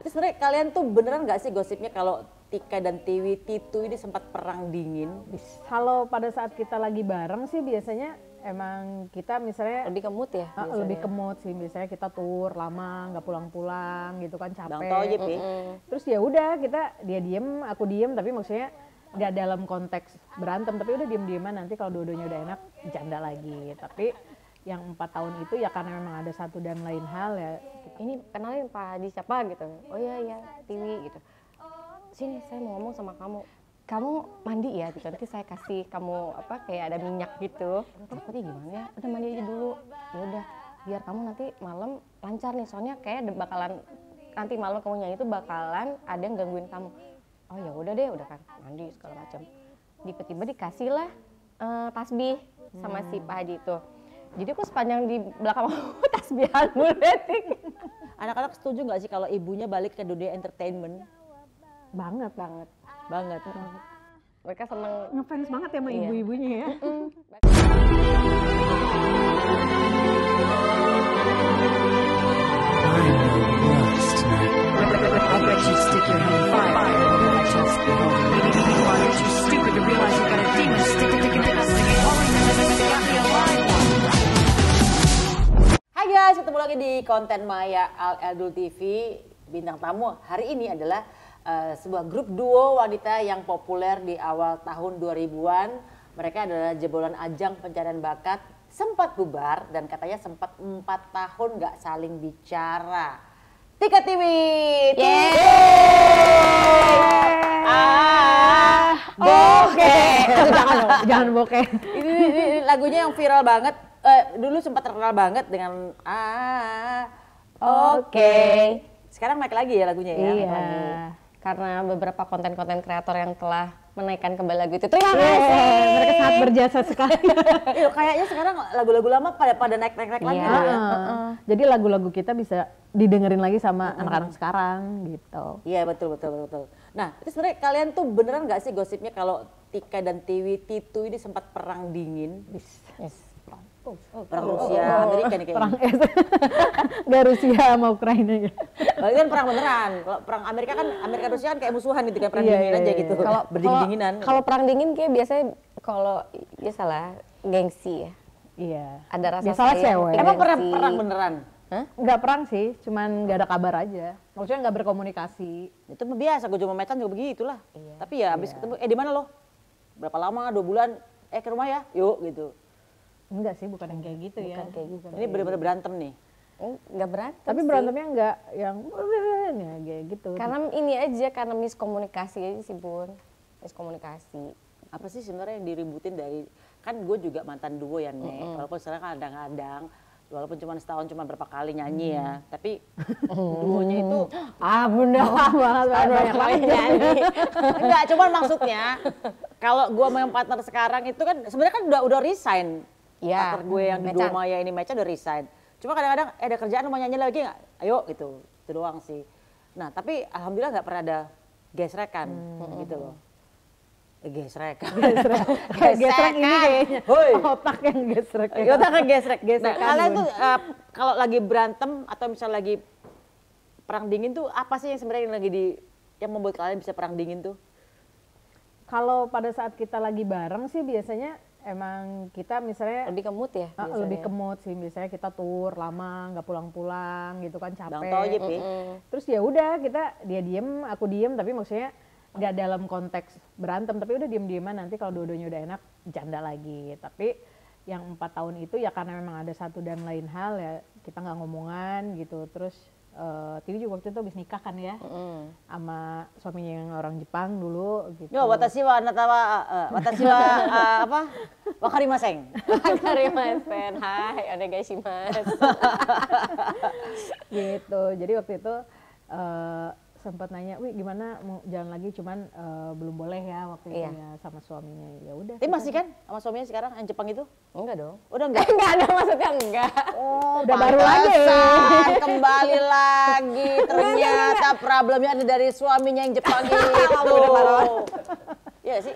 Itu sebenarnya kalian tuh beneran nggak sih gosipnya kalau Tika dan Titu ini sempat perang dingin? Kalau pada saat kita lagi bareng sih biasanya emang kita misalnya Lebih ke mood ya? lebih ke mood sih, biasanya kita tour lama nggak pulang-pulang gitu kan, Bang tau aja, capek. Pi. Terus ya udah kita dia diem, aku diem, tapi maksudnya nggak dalam konteks berantem, tapi udah diem-dieman, nanti kalau dua-duanya udah enak bercanda lagi. Tapi yang 4 tahun itu ya karena memang ada satu dan lain hal ya. Ini kenalin Pak Haji siapa gitu. Oh iya Tiwi gitu. Sini saya mau ngomong sama kamu. Kamu mandi ya gitu. Nanti saya kasih kamu apa kayak ada minyak gitu. Takutnya gimana ya? Udah mandi aja dulu. Ya udah biar kamu nanti malam lancar nih. Soalnya kayak bakalan nanti malam kamu nyanyi itu bakalan ada yang gangguin kamu. Oh ya udah deh, udah kan mandi segala macam. Tiba-tiba dikasih lah tasbih sama si Pak Haji itu. Jadi aku sepanjang di belakang tasbihan muletik. Anak-anak setuju nggak sih kalau ibunya balik ke dunia entertainment? Banget. Banget. Mereka seneng. Ngefans banget ya sama Iya. ibu-ibunya ya. I bet you stick your head in fire. I just be holding you. Why are you stupid to realize you got a demon sticking in us singing holiness and you got me alive one. Hai guys, ketemu lagi di konten Maya Al Eldul TV. Bintang tamu hari ini adalah sebuah grup duo wanita yang populer di awal tahun 2000-an. Mereka adalah jebolan ajang pencarian bakat, sempat bubar dan katanya sempat 4 tahun nggak saling bicara. Tika Tiwi. Bokeh. Jangan bokeh. Ini lagunya yang viral banget. Dulu sempat terkenal banget dengan Oke. Sekarang naik lagi ya lagunya ya. Iya. Karena beberapa konten-konten kreator yang telah menaikkan kembali lagu itu. Terima kasih. Mereka sangat berjasa sekali. Iya, kayaknya sekarang lagu-lagu lama pada naik lagi Iya. loh ya. Jadi lagu-lagu kita bisa didengerin lagi sama anak-anak sekarang gitu. Iya betul. Nah itu sebenarnya kalian tuh beneran nggak sih gosipnya kalau Tika dan Titu ini sempat perang dingin? Yes. Perang Rusia Amerika nih Perang kayaknya. Gak Rusia sama Ukraina ya. Berarti kan perang beneran. Kalau perang Amerika kan Amerika Rusia kan kayak musuhan gitu kan, perang Iya, dingin iya, aja iya. gitu. Kalau berdingin-dinginan. Kalau perang dingin kayak biasanya kalau ya salah gengsi ya. Iya. Ada rasa Biasalah sayang, cewek. Emang pernah gengsi. perang beneran? Hah? Nggak perang sih, cuman nggak ada kabar aja. Maksudnya nggak berkomunikasi. Itu mah biasa, gue cuma mecan juga begitulah. Iya. Tapi ya abis ketemu, di mana lo? Berapa lama? 2 bulan? Ke rumah ya? Yuk gitu. Enggak sih, bukan yang kayak gitu ya. Bukan kayak gitu. Ini bener-bener berantem nih. Nggak berantem Tapi sih. berantemnya nggak yang ya kayak gitu. Karena ini aja, karena miskomunikasi aja sih Bun. Miskomunikasi. Apa sih sebenarnya yang diributin dari, kan gue juga mantan duo ya Nek. Walaupun sekarang kadang-kadang, walaupun cuma setahun cuma berapa kali nyanyi ya. Tapi duonya itu, Bunda banget banyak banget nyanyi. enggak, cuman maksudnya kalau gue sama yang partner sekarang itu kan sebenarnya kan udah resign. Iya. Partner gue yang di duo Maya ini Mecha udah resign. Cuma kadang-kadang ada kerjaan mau nyanyi lagi nggak? Ayo gitu, itu doang sih. Nah tapi alhamdulillah nggak pernah ada gesrekan gitu loh. Gesrekan. Gesrek ini kayaknya Hoi. otak yang gesrek. Otak kan gesrek. Nah, Gesekan, kalian Bun. tuh kalau lagi berantem atau misalnya lagi perang dingin tuh apa sih yang sebenarnya yang membuat kalian bisa perang dingin tuh? Kalau pada saat kita lagi bareng sih biasanya emang kita misalnya Lebih ke mood ya? lebih ke mood sih, biasanya kita tour lama nggak pulang-pulang gitu kan, Bang tau aja, capek. Pi. Terus ya udah dia diem, aku diem, tapi maksudnya nggak dalam konteks berantem, tapi udah diem-dieman, nanti kalau dua-duanya udah enak bercanda lagi. Tapi yang 4 tahun itu ya karena memang ada satu dan lain hal ya, kita nggak ngomongan gitu. Terus Tiwi juga waktu itu habis nikah kan ya, sama suaminya yang orang Jepang dulu gitu. Yo, watashi wa apa? Wakarimaseng. Wakarimasen. Hai, onegaishimasu. Gitu. Jadi waktu itu sempat nanya, "Wih, gimana mau jalan lagi?" Cuman belum boleh ya waktu itu Iya. ya sama suaminya. Ya udah. Tapi masih kan sama suaminya sekarang yang Jepang itu? Enggak dong. Udah enggak? Enggak ada, maksudnya enggak. Oh, udah baru lagi. pantesan, kembali lagi. Ternyata problemnya ada dari suaminya yang Jepang itu. Iya sih.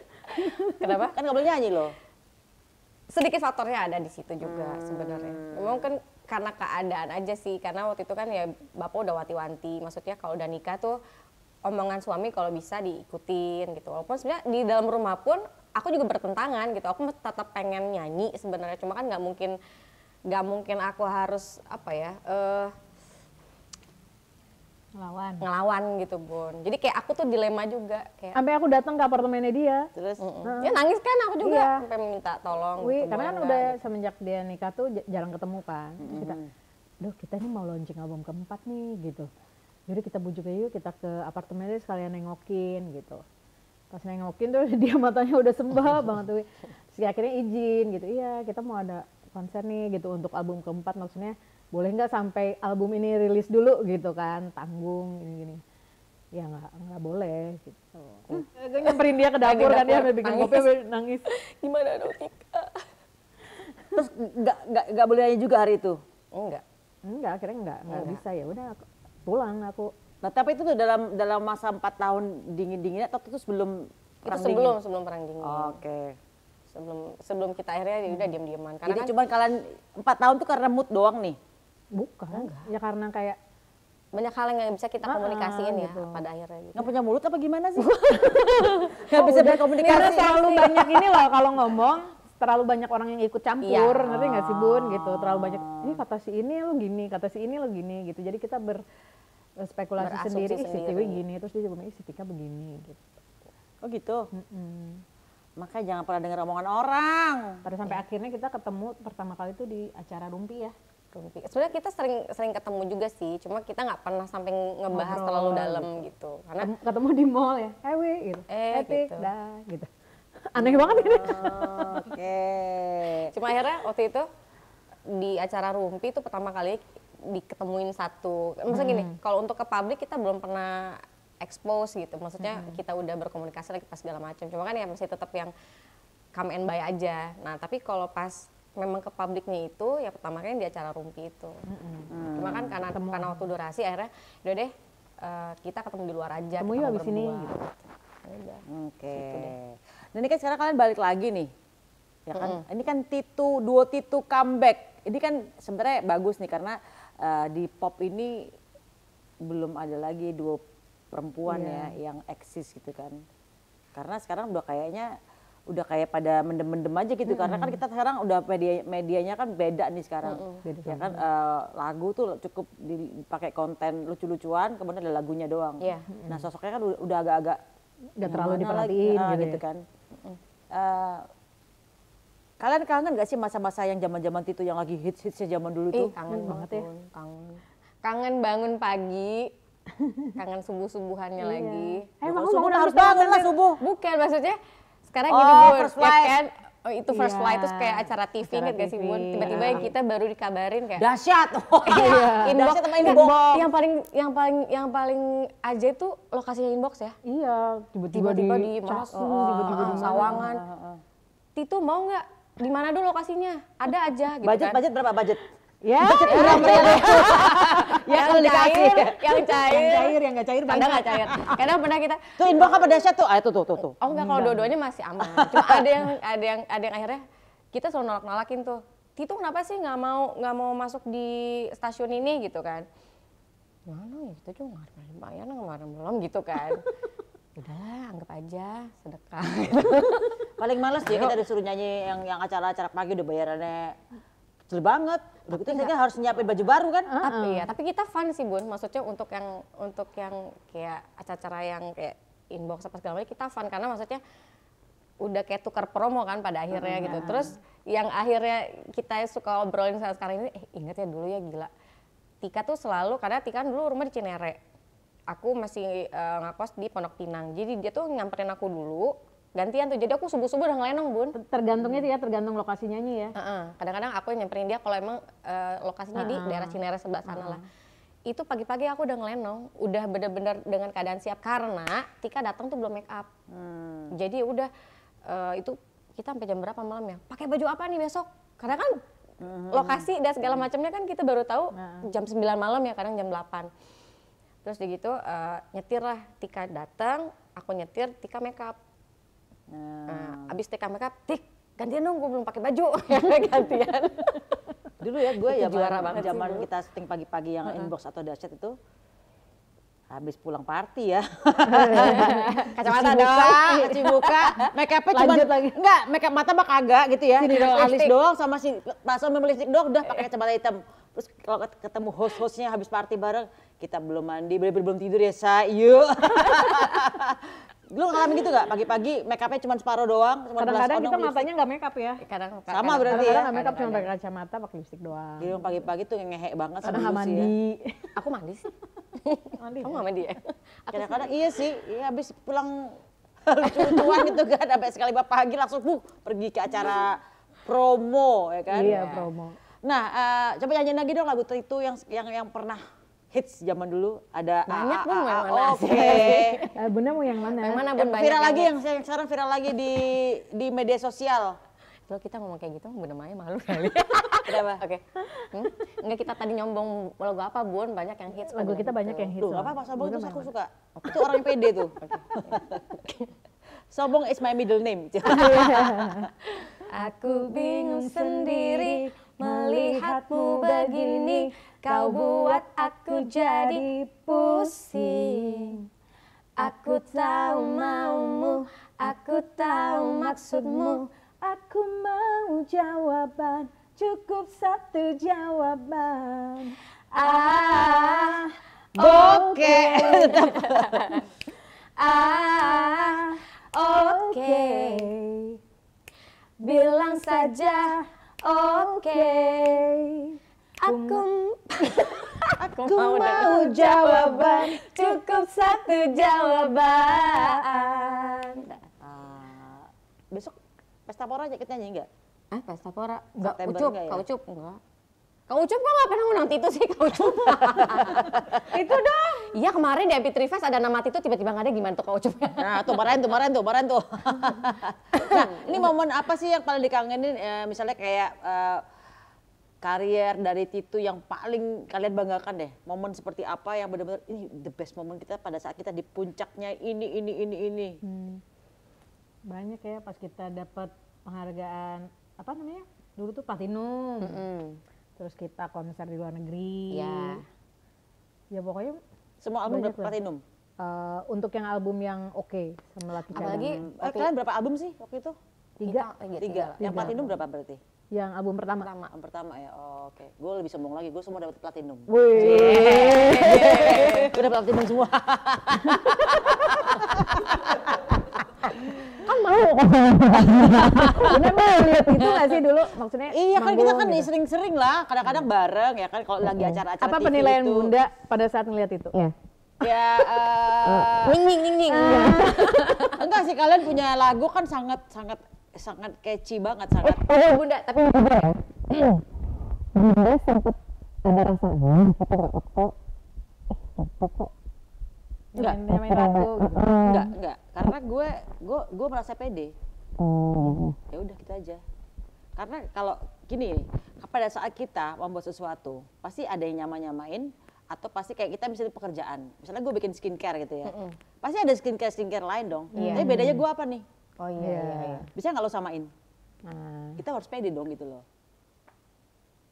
Kenapa? Kan nggak boleh nyanyi loh. Sedikit faktornya ada di situ juga sebenarnya. Memang kan karena keadaan aja sih, karena waktu itu kan ya bapak udah wanti-wanti, maksudnya kalau udah nikah tuh omongan suami kalau bisa diikutin gitu. Walaupun sebenarnya di dalam rumah pun aku juga bertentangan gitu, aku tetap pengen nyanyi sebenarnya, cuma kan nggak mungkin aku harus apa ya ngelawan gitu Bun. Jadi kayak aku tuh dilema juga kayak. Sampai aku datang ke apartemennya dia. Terus Ya nangis kan aku juga Iya. sampai minta tolong. Wih, gitu, karena kan boleh udah nggak, gitu. semenjak dia nikah tuh jarang ketemu kan. Terus kita, duh kita ini mau launching album keempat nih gitu. Jadi kita bujuk aja yuk, kita ke apartemennya sekalian nengokin gitu. Pas nengokin tuh dia matanya udah sembah banget tuh. Terus akhirnya izin gitu, iya kita mau ada konser nih gitu untuk album keempat, maksudnya boleh nggak sampai album ini rilis dulu gitu kan, tanggung gini-gini. Ya nggak boleh gitu. Gue nyamperin dia ke dapur kan, dia sampai bikin kopi sampai nangis. Gimana dong Tika? terus nggak boleh nyanyi juga hari itu. Enggak. Akhirnya nggak bisa, ya udah pulang aku. Nah, tapi itu tuh dalam masa 4 tahun dingin-dinginnya atau itu sebelum Itu perang dingin? sebelum perang dingin. Oke. Sebelum kita akhirnya ya udah diam-diaman. Karena Jadi kan cuma kalian 4 tahun tuh karena mood doang nih. Bukan, ya karena kayak banyak hal yang nggak bisa kita komunikasiin ya gitu. pada akhirnya gitu. Nggak punya mulut apa gimana sih? Nggak bisa karena berkomunikasi. terlalu banyak ini loh kalau ngomong, terlalu banyak orang yang ikut campur, Iya. ngerti nggak sih Bun gitu, terlalu banyak, ini kata si ini lo gini, kata si ini lo gini gitu, jadi kita berspekulasi Berasumsi sendiri, ih si sendiri. Tiwi gini, terus dia juga ih si Tika begini gitu. Oh gitu. Makanya jangan pernah dengar omongan orang. Pada sampai akhirnya kita ketemu pertama kali itu di acara Rumpi ya. Rumpi. Sebenarnya kita sering ketemu juga sih, cuma kita nggak pernah sampai ngebahas Ngobrol terlalu dalam gitu. Karena Ketemu di mall ya, Wi gitu, Tik, gitu. dah gitu. Aneh banget ini. Oke. cuma akhirnya waktu itu di acara Rumpi itu pertama kali diketemuin satu. Maksudnya gini, kalau untuk ke publik kita belum pernah expose gitu. Maksudnya kita udah berkomunikasi lagi pas segala macam. Cuma kan ya masih tetap yang come and buy aja. Nah, tapi kalau pas memang ke publiknya itu ya pertama kali di acara Rumpi itu. Cuma kan karena waktu durasi akhirnya udah deh kita ketemu di luar aja. Ketemu kita yuk ngobrol abis ini, berdua. gitu. Udah. Oke. Dan ini kan sekarang kalian balik lagi nih. Ya kan? Ini kan duo Titu comeback. Ini kan sebenarnya bagus nih karena di pop ini belum ada lagi duo perempuan ya yang eksis gitu kan. Karena sekarang udah kayak pada mendem-mendem aja gitu, karena kan kita sekarang udah medianya kan beda nih sekarang. Ya kan lagu tuh cukup dipakai konten lucu-lucuan, kemudian ada lagunya doang. Iya. Nah sosoknya kan udah agak-agak Nggak terlalu gimana diperhatiin lagi, gitu gitu ya. kan. Kalian kangen gak sih masa-masa yang zaman-zaman Titu yang lagi hits-hitsnya zaman dulu tuh? Kangen banget ya. Bun, kangen bangun pagi, kangen subuh-subuhannya lagi. Emang Subuh bangun harus bangun lah subuh. Bukan, maksudnya sekarang Oh, gini Bun, First ya Flight. kan, itu First Iya, Flight terus kayak acara TV acara inget gak sih TV, Bun? Tiba-tiba iya. yang kita baru dikabarin kayak Dahsyat. inbox Dahsyat sama inbox. yang paling aja itu lokasinya inbox ya. Iya, tiba-tiba Tiba-tiba di mana sih, tiba-tiba di Sawangan. Titu mau nggak di mana dulu lokasinya? Ada aja gitu kan. Budget berapa budget? Ya, Ya kalau dikasih. yang cair, yang nggak cair kadang banyak. nggak cair. Kadang pernah kita Tuh inbox apa dahsyat tuh? Ah itu tuh. oh enggak, kalau dua-duanya masih aman. Cuma ada yang akhirnya kita selalu nolak-nolakin tuh. Titu kenapa sih nggak mau masuk di stasiun ini gitu kan? Mana ya kita juga nggak pernah bayar, kemarin belum gitu kan. Udahlah, anggap aja sedekah. Paling males dia kita disuruh nyanyi yang acara-acara pagi udah bayarannya kecil banget. Udah gitu kita harus nyiapin baju baru kan? Tapi kita fun sih Bun. Maksudnya untuk yang kayak acara-acara yang kayak inbox apa segala macam kita fun karena maksudnya udah kayak tukar promo kan pada akhirnya gitu. Terus yang akhirnya kita suka obrolin saat sekarang ini, ingat ya dulu ya gila. Tika tuh selalu, karena Tika kan dulu rumah di Cinere. Aku masih ngekos di Pondok Pinang. Jadi dia tuh nyamperin aku dulu, gantian tuh. Jadi aku subuh-subuh udah ngelenong Bun. Tergantungnya sih ya, tergantung lokasi nyanyi ya. Kadang-kadang aku yang nyamperin dia kalau emang lokasinya di daerah Cinere sebelah sana lah. Itu pagi-pagi aku udah ngelenong, udah bener-bener dengan keadaan siap karena Tika datang tuh belum make up. Jadi udah itu kita sampai jam berapa malam ya? Pakai baju apa nih besok? Karena kan lokasi dan segala macamnya kan kita baru tahu jam 9 malam ya, kadang jam 8. Terus di gitu nyetir lah, Tika datang, aku nyetir, Tika make up. Abis Tika make up, Tik gantian dong, gue belum pakai baju. Gantian. Dulu ya gue Itu juara banget sih zaman dulu. kita syuting pagi-pagi yang inbox atau dahsyat itu habis pulang party ya. Kacamata Cuci buka, make upnya cuma Lanjut lagi. enggak, make up mata mah kagak gitu ya. Sini doang, Alis lipstick. doang sama si langsung memilih lipstick doang udah pakai kacamata hitam. Terus kalau ketemu host-hostnya habis party bareng, kita belum mandi, belum tidur ya, yuk. Lu ngalamin gitu gak? Pagi-pagi make upnya cuma separuh doang, cuma Kadang-kadang belas kita odong matanya nggak make up ya. Sama berarti ya? Kadang-kadang nggak make up cuma pakai kacamata, pakai lipstick doang. Jadi pagi-pagi tuh ngehe banget Kadang dulu nggak sih ya. mandi. Aku mandi sih. Mandi. Kamu nggak mandi ya? Kadang-kadang iya sih, iya habis pulang lucu-lucuan gitu kan, sampai sekali pagi langsung pergi ke acara promo ya kan. Iya, promo. Nah, coba nyanyiin lagi dong lagu itu yang pernah hits zaman dulu. Ada Banyak, Bun, yang mana? Oke. Bunda mau yang mana? Yang mana Yang Bun banyak viral lagi hits? yang sekarang viral lagi di media sosial. Kalau kita ngomong kayak gitu, Bunda Maya malu kali. Kenapa? Oke. Enggak, kita tadi nyombong lagu apa, Bun? Banyak yang hits. Lagu Bun, kita gitu. banyak yang hits. Tuh, loh. apa sombong itu Bunda aku mau yang suka. Itu orang yang pede tuh. Sombong is my middle name. Aku bingung sendiri melihatmu begini, kau buat aku jadi pusing. Aku tahu maumu, aku tahu maksudmu. Aku mau jawaban, cukup satu jawaban. Ah, Oke. ah, oke. Bilang saja oke. Aku mau jawaban. Cukup satu jawaban. Besok pesta pora aja kita nyanyi enggak? Ah, pesta pora? Enggak, September Ucup, enggak ya? Kak Ucup, enggak. Kak Ucup kok nggak pernah ngundang Tito sih, Kak Ucup? Itu dong. Iya, kemarin di MP3 Fest ada nama Tito, tiba-tiba nggak ada, gimana tuh Kak Ucup? Nah, tuh marahin tuh. Nah, ini momen apa sih yang paling dikangenin? Misalnya kayak karier dari Tito yang paling kalian banggakan deh. Momen seperti apa yang benar-benar ini the best moment kita pada saat kita di puncaknya ini. Banyak ya pas kita dapat penghargaan apa namanya? Dulu tuh platinum. Terus kita konser di luar negeri. Iya. Ya pokoknya Semua album Banyak dapat lah. platinum. untuk yang album yang oke sama Laki Apalagi Cadangan. Kalian berapa album sih waktu itu? Tiga. Tiga. Yang platinum berapa berarti? Yang album pertama. Yang pertama ya. Oh, oke. Gue lebih sombong lagi. Gue semua dapat platinum. Wih. Gue dapat platinum semua. Kan mau. Bener mau lihat itu nggak sih dulu? Maksudnya Iya kan kita kan manggung gitu. sering-sering lah. Kadang-kadang bareng ya kan kalau lagi acara-acara Apa TV penilaian itu. Bunda pada saat ngeliat itu? Iya. Ya, Ning. enggak sih, kalian punya lagu kan sangat catchy banget, sangat. Bunda, tapi Bunda sempet ada rasa Enggak. Main lagu gitu. Enggak, karena gue merasa pede. Ya udah kita aja. Karena kalau gini, pada saat kita membuat sesuatu, pasti ada yang nyamain atau pasti kayak kita misalnya pekerjaan. Misalnya gue bikin skincare gitu ya. Pasti ada skincare lain dong. Tapi bedanya gue apa nih? Oh iya. Bisa nggak lo samain? Nah. Kita harus pede dong gitu loh.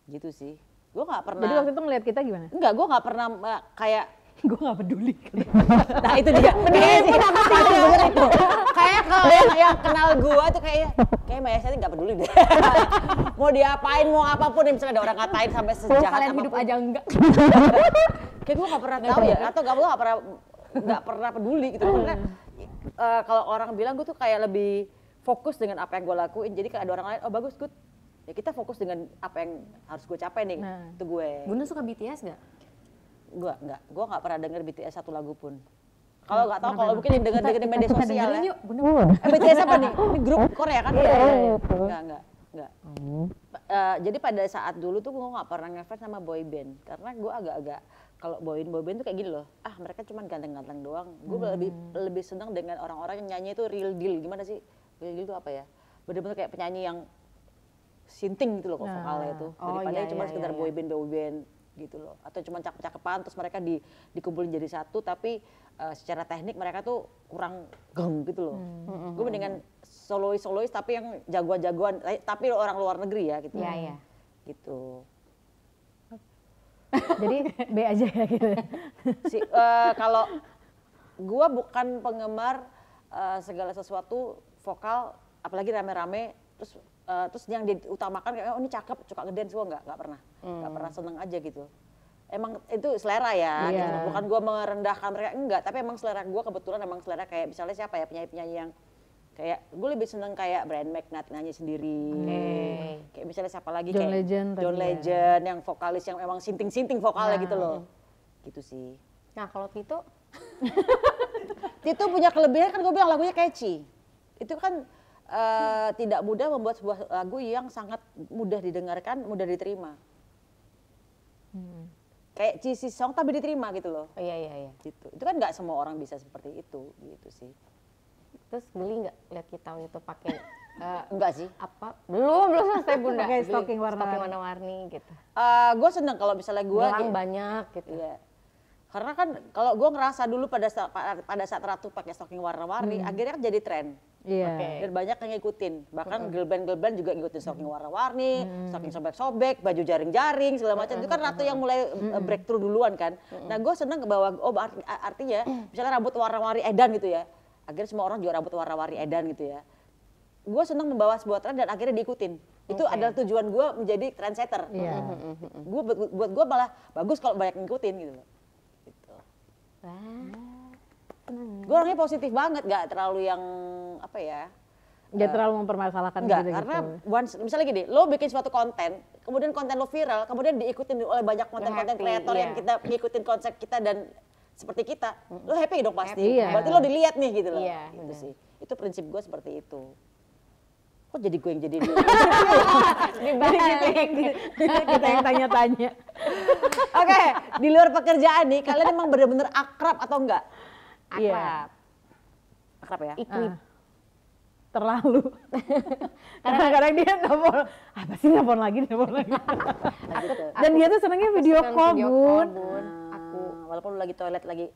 Gitu sih. Gue nggak pernah. Jadi waktu itu ngeliat kita gimana? Enggak, gue nggak pernah kayak. Gue nggak peduli. Nah itu dia. Penipu itu. Kayak kalau yang kenal gue tuh kayak Maya Estianty nggak peduli deh. Mau diapain, mau apapun, misalnya ada orang ngatain sampai sejahat Kalian apapun. hidup aja enggak. Kayak gue nggak pernah tahu ya, atau gue nggak pernah peduli gitu. Karena kalau orang bilang gue tuh kayak lebih fokus dengan apa yang gue lakuin. Jadi kalau ada orang lain, oh bagus, good. Ya kita fokus dengan apa yang harus gue capai nih. Nah. Itu gue. Bunda suka BTS nggak? Gue nggak pernah denger BTS satu lagu pun. Kalau nggak tahu, kalau mungkin yang denger di media sosial ya. Yuk, Bunda. BTS apa nih? Ini grup Korea kan? Enggak. Jadi pada saat dulu tuh gue nggak pernah ngefans sama boy band karena gue agak-agak kalau boy band tuh kayak gini loh. Ah mereka cuma ganteng-ganteng doang. Gue lebih senang dengan orang-orang yang nyanyi itu real deal. Gimana sih? Real deal itu apa ya? Bener-bener kayak penyanyi yang sinting gitu loh kok vokalnya itu. Daripada cuma sekedar boy band gitu loh. Atau cuma cakep-cakepan terus mereka dikumpulin jadi satu tapi secara teknik mereka tuh kurang geng gitu loh. Gue mendingan solois tapi yang jagoan-jagoan tapi orang luar negeri ya gitu. Iya. Gitu. Jadi B aja ya gitu. Kalau gua bukan penggemar segala sesuatu vokal, apalagi rame-rame, terus yang diutamakan kayak oh ini cakep, suka ngedance, gua nggak pernah, nggak pernah seneng aja gitu. Emang itu selera ya, Iya. gitu. Bukan gua merendahkan mereka, enggak, tapi emang selera gua kebetulan emang selera kayak misalnya siapa ya penyanyi-penyanyi yang kayak gue lebih seneng kayak Brian McKnight nyanyi sendiri, kayak misalnya siapa lagi John kayak Legend tadi John ya. Legend yang vokalis yang emang sinting-sinting vokalnya gitu loh, gitu sih. Nah kalau Tito, Itu punya kelebihan kan gue bilang lagunya catchy. Itu kan tidak mudah membuat sebuah lagu yang sangat mudah didengarkan, mudah diterima. Kayak cheesy song tapi diterima gitu loh. oh iya. Gitu. Itu kan nggak semua orang bisa seperti itu, gitu sih. Terus geli nggak lihat kita waktu itu pakai Enggak sih. apa? Belum selesai Bunda. Pakai Beli stocking warna-warni. warna-warni gitu. Gue seneng kalau misalnya gue Gelang banyak gitu. Iya. Karena kan kalau gue ngerasa dulu pada saat Ratu pakai stocking warna-warni, akhirnya kan jadi tren. Iya. Oke. Dan banyak yang ngikutin. Bahkan girl band juga ngikutin stocking warna-warni, stocking sobek-sobek, baju jaring-jaring segala macam. Itu kan Ratu yang mulai breakthrough duluan kan. Nah gue seneng bahwa artinya misalnya rambut warna-warni edan gitu ya. Akhirnya semua orang juga rambut warna-warni edan gitu ya. Gue seneng membawa sebuah tren dan akhirnya diikutin. Itu adalah tujuan gue menjadi trendsetter. Iya. Buat gue malah bagus kalau banyak ngikutin gitu loh. Gue orangnya positif banget, gak terlalu yang apa ya, Nggak terlalu mempermasalahkan enggak, gitu. karena once, misalnya gini, lo bikin suatu konten, kemudian konten lo viral, kemudian diikutin oleh banyak konten-konten happy, kreator yang iya. kita ngikutin konsep kita dan seperti kita, lo happy dong pasti, Iya. berarti lo dilihat nih gitu loh, Iya, gitu benar. sih, itu prinsip gue seperti itu. Kok jadi gue yang jadi dia? Kita yang tanya-tanya. Oke, di luar pekerjaan nih, kalian emang bener-bener akrab atau enggak? Iya. Akrab. Akrab ya? Equip. Terlalu. Kadang-kadang dia nelfon, apa sih nelfon lagi. Nah, gitu. Dan dia tuh senangnya video Suka call, video Bun. Bun. Aku walaupun lu lagi toilet lagi,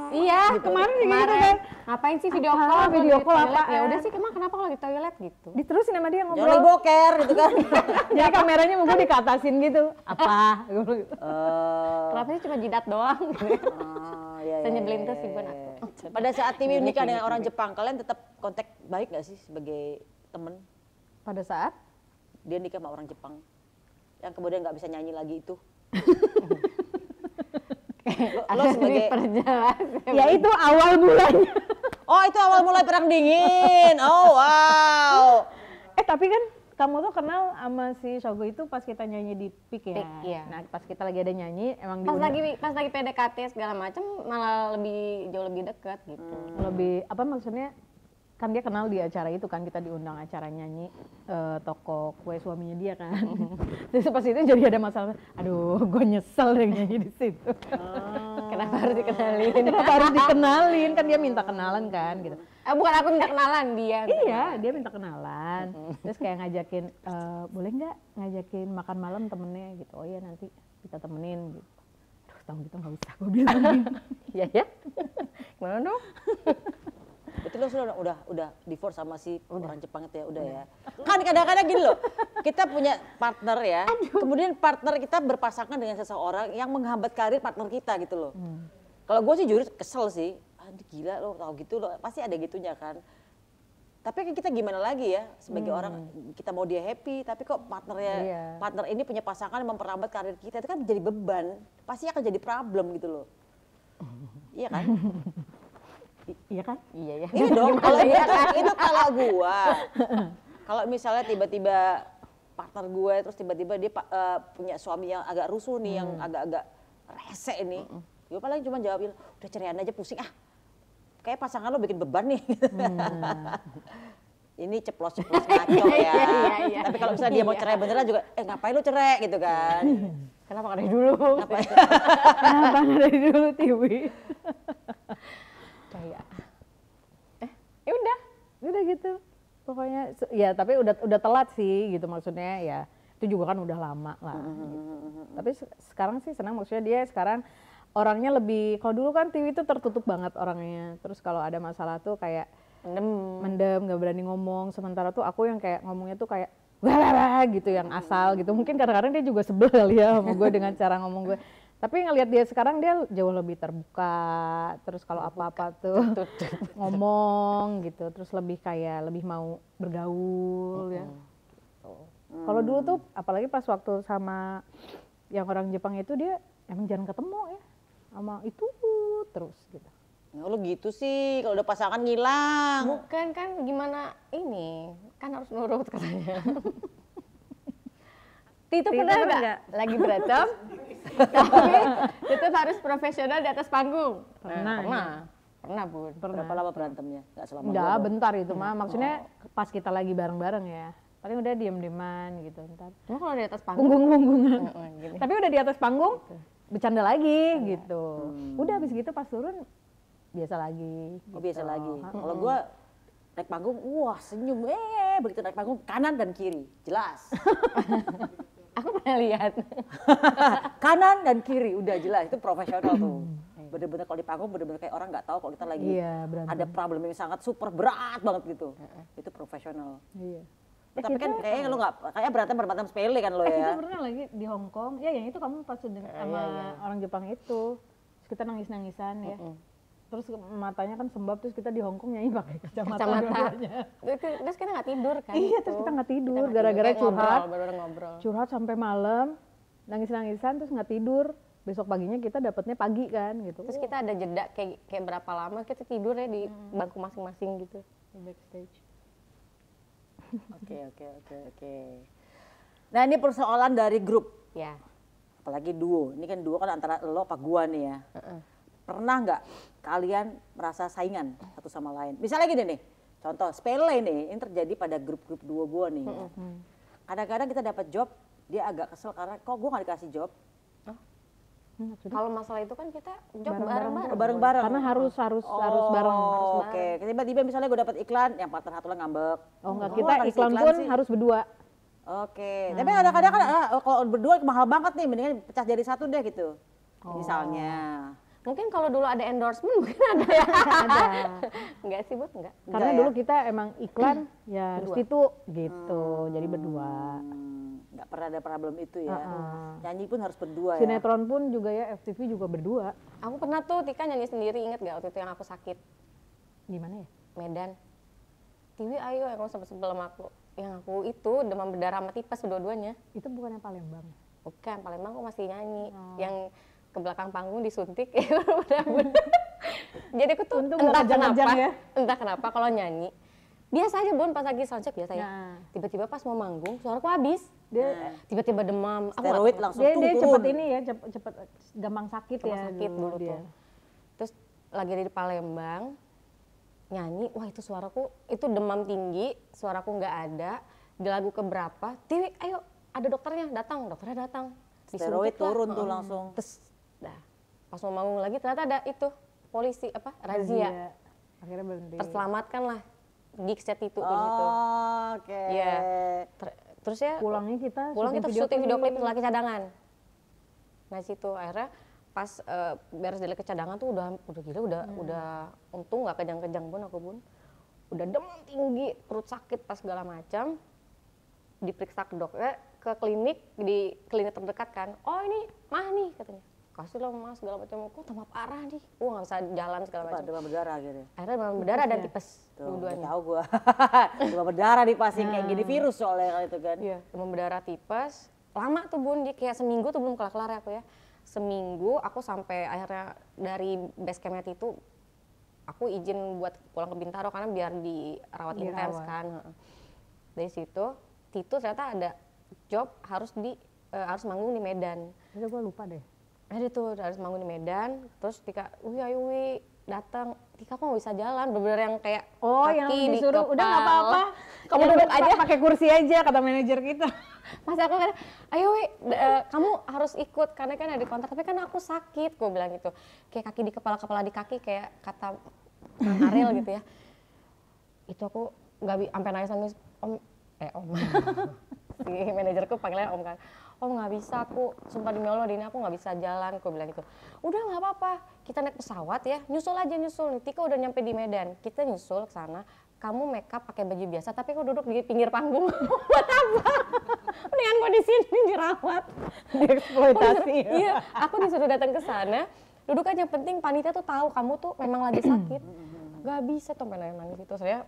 Iya, Kemarin juga gitu kan. Ngapain sih video Apa? call? Video Kalau di call toilet? apaan? Ya udah sih, emang kenapa kalau di toilet gitu? Diterusin sama dia jangan lagi ngobrol. boker gitu kan. Jadi kameranya mau gue dikatasin gitu. Apa? Gitu. Kenapa sih cuma jidat doang? Iya, Saya nyebelin tuh sih Bun aku. Pada saat Tiwi nikah dengan orang Jepang, kalian tetap kontak baik nggak sih sebagai temen? Pada saat Dia nikah sama orang Jepang, yang kemudian nggak bisa nyanyi lagi itu. lo sebagai, Perjelas. ya itu awal mulanya. oh itu awal mulai perang dingin. Oh wow. Tapi kan kamu tuh kenal sama si Shogo itu pas kita nyanyi di PIK ya. PIK, iya. Nah pas kita lagi ada nyanyi emang Pas lagi PDKT segala macam malah jauh lebih dekat gitu. lebih apa maksudnya kan dia kenal di acara itu kan kita diundang acara nyanyi toko kue suaminya dia kan. Terus pas itu jadi ada masalah. Aduh, gue nyesel deh nyanyi di situ. Kenapa harus dikenalin? Kenapa harus dikenalin kan dia minta kenalan kan gitu. Bukan aku minta kenalan dia. Iya, dia minta kenalan. Terus kayak ngajakin, boleh nggak ngajakin makan malam temennya gitu. Oh iya nanti kita temenin gitu. Aduh, tahu gitu nggak usah gue bilang. Iya ya. Gimana dong? Berarti lo sudah udah divorce sama si orang Jepang itu ya, udah ya. Kan kadang-kadang gini loh, kita punya partner ya, kemudian partner kita berpasangan dengan seseorang yang menghambat karir partner kita gitu loh. Kalau gue sih jujur kesel sih, ini gila lo tau gitu loh, pasti ada gitunya kan. Tapi kan kita gimana lagi ya, sebagai orang kita mau dia happy, tapi kok partner ini punya pasangan yang memperlambat karir kita, itu kan jadi beban, pasti akan jadi problem gitu loh. Iya kan? Iya kan? Iya ya. Ini dong, kalau itu kalau gua. Kalau misalnya tiba-tiba partner gue terus tiba-tiba dia punya suami yang agak rusuh nih, yang agak-agak rese ini. Gue paling cuma jawabin, udah ceraian aja pusing ah. Kayak pasangan lo bikin beban nih. Ini ceplos-ceplos ngaco ya. Iya. Tapi kalau misalnya dia mau cerai beneran juga, ngapain lo cerai gitu kan. Kenapa nggak dari dulu? Kenapa nggak dari dulu Tiwi? Kayak ya udah gitu pokoknya ya tapi udah telat sih gitu maksudnya ya itu juga kan udah lama lah gitu. Tapi sekarang sih senang maksudnya dia sekarang orangnya lebih kalau dulu kan Tiwi itu tertutup banget orangnya terus kalau ada masalah tuh kayak mendem nggak berani ngomong sementara tuh aku yang kayak ngomongnya tuh kayak wah gitu yang asal gitu mungkin kadang-kadang dia juga sebel kali ya sama gue dengan cara ngomong gue Tapi ngelihat dia sekarang dia jauh lebih terbuka, terus kalau apa-apa tuh ngomong gitu, terus lebih kayak lebih mau bergaul ya. Kalau dulu tuh apalagi pas waktu sama yang orang Jepang itu dia emang jarang ketemu ya, sama itu terus gitu. Nah, lu gitu sih, kalau udah pasangan ngilang. Bukan kan gimana ini, kan harus nurut katanya. Tito pernah nggak lagi berantem, tapi tetap harus profesional di atas panggung? Pernah Bun. Berapa lama berantemnya? Nggak selama Enggak, dong. bentar itu mah. Maksudnya pas kita lagi bareng-bareng ya. Paling udah diem-dieman gitu ntar. Cuma kalau di atas panggung, Punggung-punggungan. gini. Tapi udah di atas panggung, bercanda lagi gitu. Udah habis gitu pas turun biasa lagi. Oh, biasa gitu. lagi. Kalau gue naik panggung, wah senyum. Begitu naik panggung kanan dan kiri, jelas. Aku pernah lihat. Kanan dan kiri, udah jelas. Itu profesional tuh. Bener-bener kalau di panggung bener-bener kayak orang nggak tahu kalau kita lagi Iya, berantem. ada problem yang sangat super berat banget gitu. Itu profesional. Iya. Tapi kan kayaknya lu nggak, kayak berantem sepele kan lo Kita ya. pernah lagi di Hong Kong, ya yang itu kamu pas sama orang Jepang itu. Terus kita nangis-nangisan ya. Terus matanya kan sembab, terus kita di Hong Kong nyanyi pakai kacamata. dua-duanya. Terus kita nggak tidur kan? Iya, terus kita nggak tidur gara-gara curhat. Baru ngobrol. Curhat sampai malam, nangis-nangisan terus nggak tidur. Besok paginya kita dapatnya pagi kan gitu. Terus kita ada jeda kayak berapa lama kita tidur ya di bangku masing-masing gitu. Di backstage. Oke. Nah ini persoalan dari grup, Ya. apalagi duo. Ini kan duo kan antara lo apa gua nih ya. Pernah nggak kalian merasa saingan satu sama lain? Misalnya gini nih, contoh sepele nih, ini terjadi pada grup-grup duo gua nih. Ya. Kadang-kadang kita dapat job, dia agak kesel karena kok gua nggak dikasih job. Kalau masalah itu kan kita job Bareng-bareng. Bareng-bareng. Karena harus bareng. Oh, oke. Tiba-tiba misalnya gue dapat iklan, yang partner satu lah ngambek. Oh enggak, Kok kita nggak kasih iklan pun sih? harus berdua. Oke. Tapi kadang-kadang kan kalau berdua mahal banget nih, mendingan pecah jadi satu deh gitu. Misalnya. Mungkin kalau dulu ada endorsement mungkin ada ya. Ada. Enggak sih, Bud, enggak. Karena ya? dulu kita emang iklan ya harus itu gitu. Jadi berdua. Nggak pernah ada problem itu ya. Nyanyi pun harus berdua ya. Sinetron pun juga ya, FTV juga berdua. Aku pernah tuh Tika nyanyi sendiri, inget gak waktu itu yang aku sakit Gimana ya? Medan. Tiwi ayo yang kamu sebel sama aku. Yang aku itu demam berdarah sama tipes dua-duanya. Itu bukan yang Palembang. Bukan, Palembang aku masih nyanyi. Oh. Yang ke belakang panggung disuntik ya bener-bener. Jadi aku tuh Untung entah nggak kejang-kejang kenapa, ya. entah kenapa kalau nyanyi biasa aja Bun, pas lagi soundcheck biasa ya. Nah. Tiba-tiba pas mau manggung suaraku habis. Dia Tiba-tiba demam. Aku nggak Steroid tahu. langsung dia turun. cepet ini ya, cepet gampang sakit Gampang ya. sakit dulu dia. tuh. Terus lagi di Palembang nyanyi, wah itu suaraku itu demam tinggi, suaraku nggak ada. Di lagu keberapa, Tiwi ayo ada dokternya datang. Steroid Disuntik lah. turun tuh langsung. Terus dah pas mau manggung lagi ternyata ada itu polisi apa razia. Iya. Akhirnya berhenti. Terselamatkan lah gigsnya Titu tuh gitu. Oke. Iya. Terus ya Pulangnya kita syuting video klip laki cadangan. Nah situ akhirnya pas beres dari cadangan tuh udah gila udah untung nggak kejang-kejang Bun aku Bun. Udah demam tinggi, perut sakit pas segala macam. Diperiksa ke dokter ke klinik, di klinik terdekat kan. Oh ini mah nih katanya. Kasih lah mas segala macam, kok tambah parah nih, nggak bisa jalan segala macam. Demam berdarah gitu. Akhirnya demam berdarah dan tipes Tuh, dua-duanya. tahu gua. Demam berdarah nih pasti kayak gini virus soalnya kalau itu kan. Iya, demam berdarah tipes. Lama tuh Bun, dia kayak seminggu tuh belum kelar-kelar ya aku ya. Seminggu aku sampai akhirnya dari base campnya itu aku izin buat pulang ke Bintaro karena biar dirawat intens kan. Dari situ Titu ternyata ada job harus manggung di Medan. Itu gue lupa deh. Ada tuh harus manggung di Medan, terus Tika, ayo datang. Tika kok nggak bisa jalan, bener-bener yang kayak Yang kaki disuruh di udah nggak apa-apa, kamu duduk aja. pakai kursi aja kata manajer kita. Mas aku kan, ayo kamu harus ikut karena kan ada di kontrak, tapi kan aku sakit, gue bilang gitu. Kayak kaki di kepala di kaki kayak kata Ariel gitu ya. Itu aku nggak sampai nangis om. Si manajerku panggilnya om kan. Oh nggak bisa aku, sumpah demi Allah Dini aku nggak bisa jalan, aku bilang gitu. Udah nggak apa-apa, kita naik pesawat ya, nyusul nih. Tika udah nyampe di Medan, kita nyusul ke sana, kamu make up pakai baju biasa tapi kok duduk di pinggir panggung. Buat apa? Mendingan kok di sini dirawat. Dieksploitasi. Iya, aku disuruh datang ke sana. Duduk aja, yang penting panitia tuh tahu kamu tuh memang lagi sakit. Gak bisa tuh nangis itu. Saya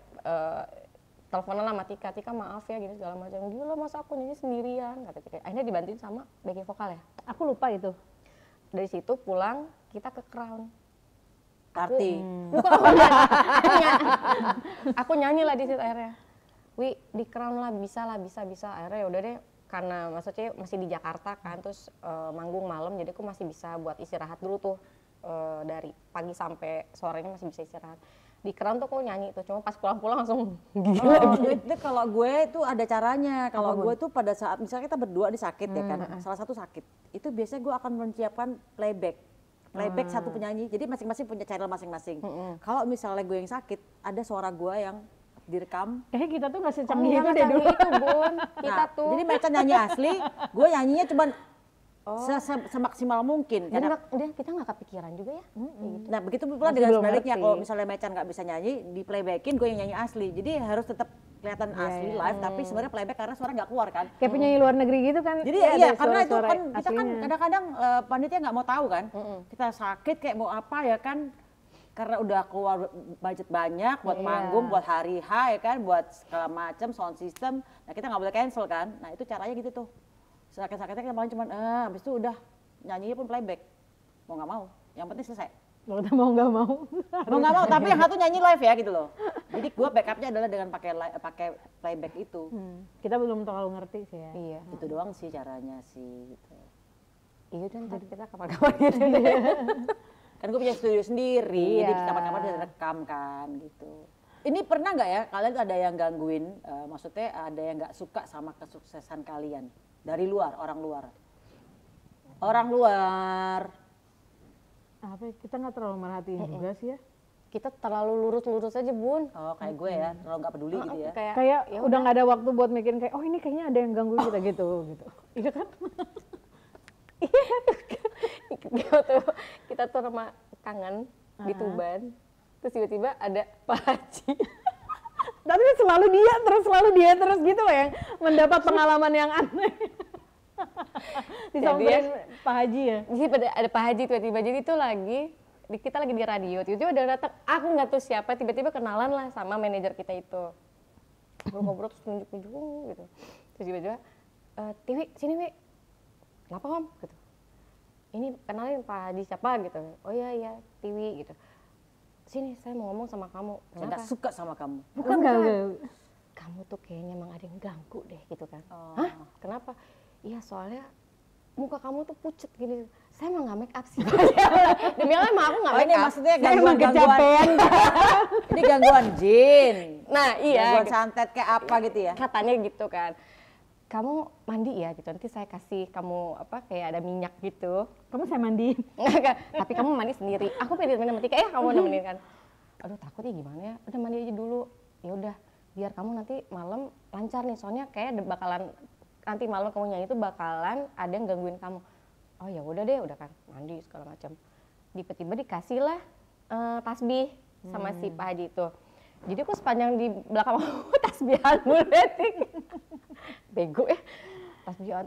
teleponan sama Tika maaf ya gini segala macam. Gila masa aku nyanyi sendirian, kata Tika. Akhirnya dibantuin sama backing vokal ya. Aku lupa itu. Dari situ pulang kita ke Crown. Party. Aku nyanyi lah di situ akhirnya. Wi di Crown lah bisa. Akhirnya ya udah deh, karena maksudnya masih di Jakarta kan, terus manggung malam, jadi aku masih bisa buat istirahat dulu tuh, dari pagi sampai sorenya masih bisa istirahat. Di Crown tuh aku nyanyi tuh, cuma pas pulang-pulang langsung gila. Itu kalau gue tuh ada caranya. Kalau gue tuh pada saat misalnya kita berdua nih sakit ya kan, salah satu sakit, itu biasanya gue akan menyiapkan playback satu penyanyi. Jadi masing-masing punya channel masing-masing. Kalau misalnya gue yang sakit, ada suara gue yang direkam. Kita tuh nggak secanggih itu deh Canggih dulu. itu Bun, kita tuh. Jadi mereka nyanyi asli, gue nyanyinya cuman semaksimal mungkin. Dan kita nggak kepikiran juga ya. Gitu. Nah begitu pula dengan sebaliknya, kalau misalnya Mecan nggak bisa nyanyi, di playbackin gue yang nyanyi asli. Jadi harus tetap kelihatan asli live, tapi sebenarnya playback karena suara nggak keluar kan. Kayak penyanyi luar negeri gitu kan. Jadi ya, iya, ada karena itu suara-suara kan kita kan aslinya. kadang-kadang panitia nggak mau tahu kan. Kita sakit kayak mau apa ya kan. Karena udah keluar budget banyak buat manggung, buat hari H ya kan, buat segala macam sound system. Nah kita nggak boleh cancel kan. Nah itu caranya gitu tuh. Sakit-sakitnya kita paling cuman, habis itu udah nyanyinya pun playback. Mau nggak mau, yang penting selesai. Mau nggak mau. Mau nggak mau, tapi yang satu nyanyi live ya gitu loh. Jadi gue backupnya adalah dengan pakai playback itu. Kita belum terlalu ngerti sih ya. Iya. Itu doang sih caranya sih. Gitu. Iya dan tadi kita kapan-kapan gitu. Kan gue punya studio sendiri, Iya. jadi kapan-kapan bisa rekam kan gitu. Ini pernah nggak ya kalian tuh ada yang gangguin, maksudnya ada yang nggak suka sama kesuksesan kalian dari luar, orang luar? Orang luar. Apa ya, kita nggak terlalu merhatiin juga sih ya. Kita terlalu lurus-lurus aja Bun. Oh kayak gue ya, terlalu nggak peduli gitu ya. Kayak udah nggak ada waktu buat mikirin kayak oh ini kayaknya ada yang gangguin kita gitu. Iya kan? kita tuh sama kangen di Tuban, terus tiba-tiba ada Pak Haji. Tapi selalu dia terus gitu loh yang mendapat pengalaman yang aneh. Disamperin Pak Haji ya. Jadi ada Pak Haji tiba-tiba, jadi itu kita lagi di radio, tiba-tiba ada datang, aku nggak tahu siapa, tiba-tiba kenalan lah sama manajer kita itu. Ngobrol terus nunjuk-nunjuk gitu. Terus tiba-tiba, Tiwi sini Wi, kenapa Om? Gitu. Ini kenalin Pak Haji siapa gitu. Oh iya Tiwi gitu. Sini saya mau ngomong sama kamu. Saya nggak suka sama kamu. Bukan enggak. Kamu tuh kayaknya emang ada yang ganggu deh gitu kan. Oh. Hah? Kenapa? Iya soalnya muka kamu tuh pucet gini. Saya emang nggak make up sih. Demi Allah emang aku nggak make Ini up. maksudnya Saya emang gangguan. kecapean. Ini gangguan jin. Nah iya. Gangguan santet kayak apa gitu ya? Katanya gitu kan. Kamu mandi ya gitu. Nanti saya kasih kamu kayak ada minyak gitu. Kamu saya mandiin. Enggak, tapi kamu mandi sendiri. Aku pengen temenin sama Tika, kamu nemenin kan. Aduh takutnya gimana ya, udah mandi aja dulu. Ya udah, biar kamu nanti malam lancar nih. Soalnya kayak nanti malam kamu nyanyi itu bakalan ada yang gangguin kamu. Oh ya udah deh, udah kan mandi segala macam. Tiba-tiba dikasih lah tasbih sama si Pak Haji itu. Jadi aku sepanjang di belakang tasbihan mulu bego ya. Tasbihan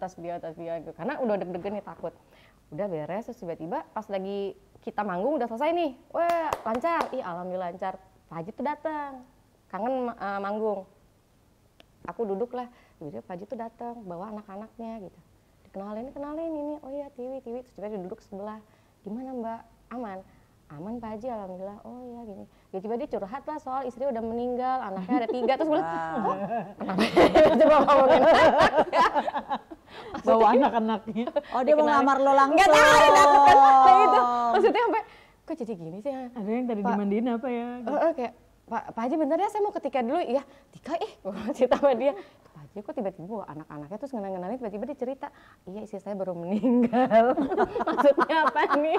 gitu. Karena udah deg-degan nih takut. Udah beres, terus tiba-tiba pas lagi kita manggung udah selesai nih. Wah, lancar. Ih, alhamdulillah lancar. Pak Haji tuh datang. Kangen manggung. Aku duduk lah. Tiba-tiba Pak Haji tuh datang bawa anak-anaknya gitu. Kenalin ini. Oh iya, Tiwi. Terus tiba-tiba duduk sebelah. Gimana Mbak? Aman? Aman Pak Haji, alhamdulillah. Oh iya gini. Tiba-tiba dia curhat lah soal istri udah meninggal, anaknya ada 3. Terus bilang, oh, kenapa coba ngomongin anaknya? Bawa anak-anaknya. Oh dia mau ngamar lo langsung. Nggak tahu, kan. Kayak gitu. Maksudnya sampai, kok jadi gini sih ya? Ada yang tadi dimandiin apa ya? Kayak, Pak Haji bentar ya saya mau ke Tika dulu. Iya, Tika gue cerita sama dia. Pak Haji kok tiba-tiba bawa anak-anaknya terus ngenalin tiba-tiba dia cerita. Iya istri saya baru meninggal. Maksudnya apa nih?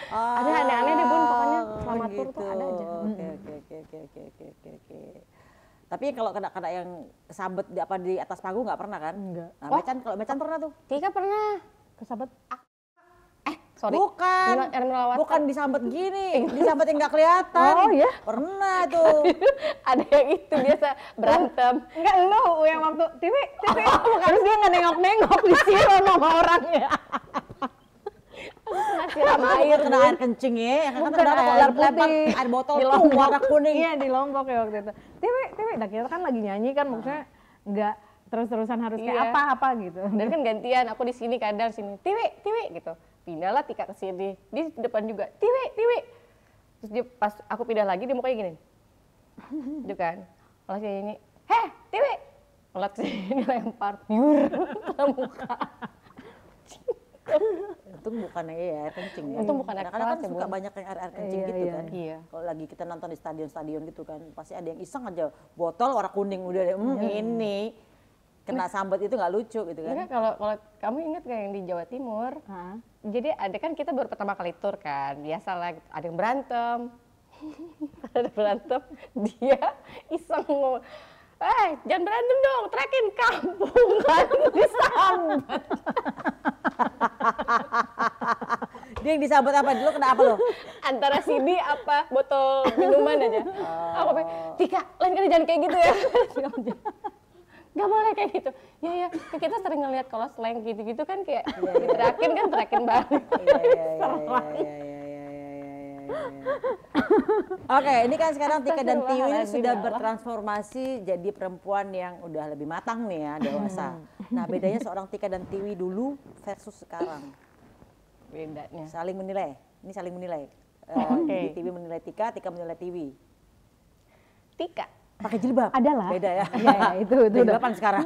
Ada aneh-aneh deh Bun, pokoknya selama tur tuh ada aja. Oke. Tapi kalau kena yang kesabet di atas panggung nggak pernah kan? Enggak. Nah, kalau Mecan pernah tuh. Tika pernah. Kesabet. Sorry. Bukan. Melawat. Bukan disambet gini, disambet yang nggak kelihatan. Oh ya? Pernah tuh. Ada yang itu biasa berantem. Enggak, lo yang waktu Tiwi, terus dia nggak nengok-nengok disiram sama orangnya. Siram air. Kena air kencing ya. Kan Bukan kenapa kok air lempar putih. air botol Di tuh Lombok. warna kuning. Iya, di Lombok ya waktu itu. Tiwi, nah kita kan lagi nyanyi kan, maksudnya nggak terus-terusan harus kayak Iya. apa-apa gitu. Dan kan gantian, aku di sini kadang sini, Tiwi gitu. Pindahlah Tika ke sini, di depan juga, Tiwi. Terus dia pas aku pindah lagi dia mukanya gini. Gitu kan. Kalau sini, heh, Tiwi. Ngeliat ke sini lempar, biur ke muka. Untung bukan air kencing ya. Untung bukan air Kadang-kadang kan keras ya, suka Bun. banyak yang air kencing Iya, gitu iya. kan. Iya. Kalau lagi kita nonton di stadion-stadion gitu kan, pasti ada yang iseng aja botol warna kuning udah deh, ini kena sambet itu nggak lucu gitu kan. Enggak, kalau kamu ingat gak yang di Jawa Timur? Hah? Jadi ada kan kita baru pertama kali tur kan, biasalah ada yang berantem. Ada berantem, dia iseng ngomong, jangan berantem dong, teriakin kampung kan disambet. Dia yang disambet apa dulu, kena apa lo? Antara CD apa botol minuman aja. Aku bilang, Tika, lain kali jangan kayak gitu ya. Gak boleh kayak gitu. Ya, kita sering ngeliat kalau slang gitu-gitu kan kayak diteriakin kan teriakin balik. Oke, ini kan sekarang Tika dan Tiwi ini Astagfirullahaladzim, sudah ya Allah. bertransformasi jadi perempuan yang udah lebih matang nih ya, dewasa. Nah, bedanya seorang Tika dan Tiwi dulu versus sekarang. Bedanya. Saling menilai. Ini saling menilai. Oke. Tiwi menilai Tika, Tika menilai Tiwi. Tika, Pakai jilbab. Adalah. Beda ya. Iya, itu udah. Jilbaban sekarang.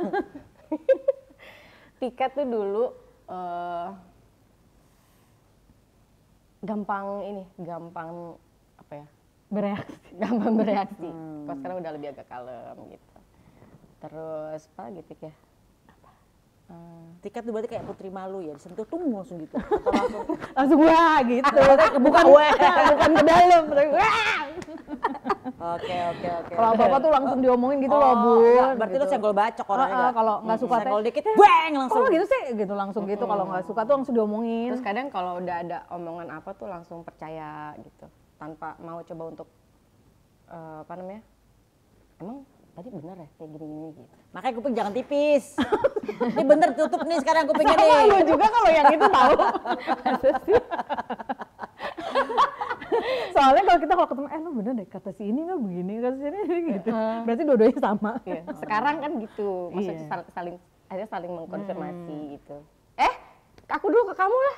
Tika tuh dulu gampang apa ya? Bereaksi. Gampang bereaksi. Kalau sekarang udah lebih agak kalem gitu. Terus apa lagi Tik ya? Tika tuh berarti kayak putri malu ya, disentuh tuh langsung gitu. Atau langsung Langsung wah gitu. bukan weh. Bukan ke dalam, tapi wah. Oke. Kalau apa-apa tuh langsung diomongin gitu loh, Bu. Berarti lo senggol bacok orangnya. nggak? Kalau nggak suka teh, senggol dikit, bang langsung. kok gitu sih? Gitu langsung gitu. Kalau nggak suka tuh langsung diomongin. Terus kadang kalau udah ada omongan apa tuh langsung percaya gitu. Tanpa mau coba untuk apa namanya? Emang tadi benar ya kayak gini gitu. Makanya kuping jangan tipis. Ini bener tutup nih sekarang kupingnya Sama nih. lu juga kalau yang itu tahu. Soalnya kalau kita ketemu, lu bener deh kata si ini nggak begini, kata si ini gitu. Berarti dua-duanya sama. Iya. Sekarang kan gitu, maksudnya Iya. saling mengkonfirmasi gitu. Aku dulu ke kamu lah.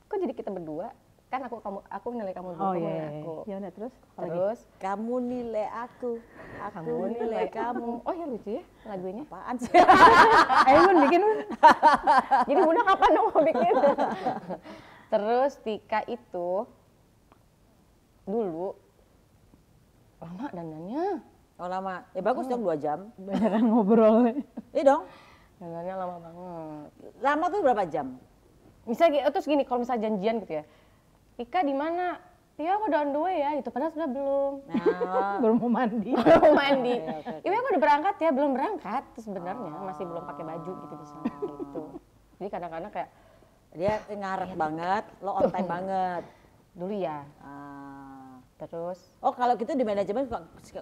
Kok jadi kita berdua? Kan aku nilai kamu dulu, Oh kamu iya. nilai aku. Ya udah terus. Apa lagi? Terus Kamu nilai aku nilai kamu. Oh ya lucu ya lagunya. Apaan sih? Ayo Bun, bikin Bun. Jadi Bunda kapan dong mau bikin? Terus Tika itu dulu lama dandannya. Oh lama. Ya bagus dong 2 jam. Banyak ngobrol. Iya dong. Dandannya lama banget. Lama tuh berapa jam? Misalnya terus gini, kalau misalnya janjian gitu ya. Tika di mana? Iya aku udah on the way ya, itu padahal sudah belum. Nah, Baru mau mandi. Belum mandi. Oke. Iya aku udah berangkat ya, belum berangkat. Terus sebenarnya masih belum pakai baju gitu di sana gitu. Jadi kadang-kadang kayak dia ngarep banget, lo on time banget. dulu ya. Terus Oh kalau gitu di manajemen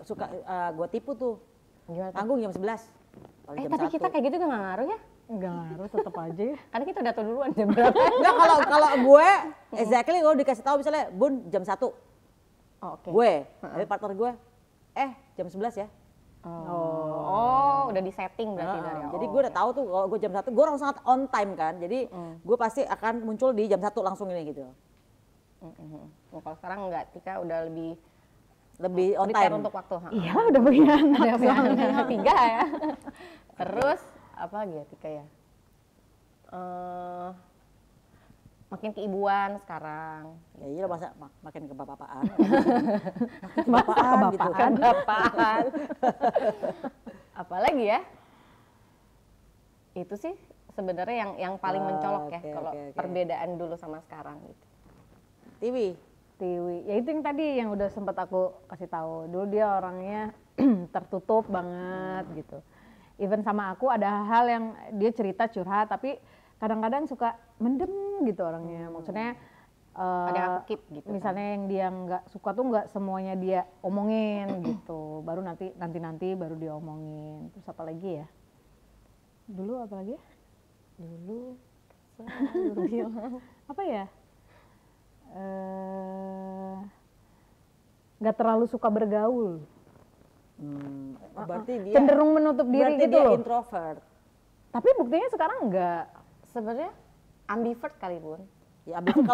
suka gue tipu tuh. gimana tuh? Tanggung jam 11. Kalau jam Tapi 1. kita kayak gitu gak ngaruh ya? Enggak ngaruh, tetep aja ya. Karena kita udah tahu duluan jam berapa. Enggak kalau gue exactly gue dikasih tahu misalnya Bun jam 1. Oh, oke. Gue, tapi partner gue jam 11 ya. Oh, udah di setting berarti dari awal. Jadi gue udah tahu tuh kalau gue jam 1 gue orang sangat on time kan. Jadi gue pasti akan muncul di jam 1 langsung ini gitu. Nah, kalau sekarang enggak, Tika udah lebih Lebih on prepare time. untuk waktu. Iya udah punya anak. Ada punya 3 ya. Terus apa lagi ya Tika ya? Makin keibuan sekarang. Ya iya masa makin kebapak-bapaan. Masa gitu kebapaan. Apaan? Apalagi ya? Itu sih sebenarnya yang paling mencolok ya Oke, kalau oke. perbedaan dulu sama sekarang gitu. Tiwi. Tiwi, ya itu yang tadi yang udah sempat aku kasih tahu. Dulu dia orangnya tertutup banget gitu. Even sama aku ada hal yang dia cerita curhat, tapi kadang-kadang suka mendem gitu orangnya. Maksudnya Ada yang aku keep gitu. misalnya yang dia nggak suka tuh nggak semuanya dia omongin gitu. Baru nanti baru dia omongin. Terus apa lagi ya? Dulu apa lagi ya? Dulu selalu bilang Apa ya? Nggak terlalu suka bergaul. Berarti dia Cenderung menutup diri berarti gitu dia loh. introvert. Tapi buktinya sekarang enggak. sebenarnya ambivert kali Bun. Ya abis itu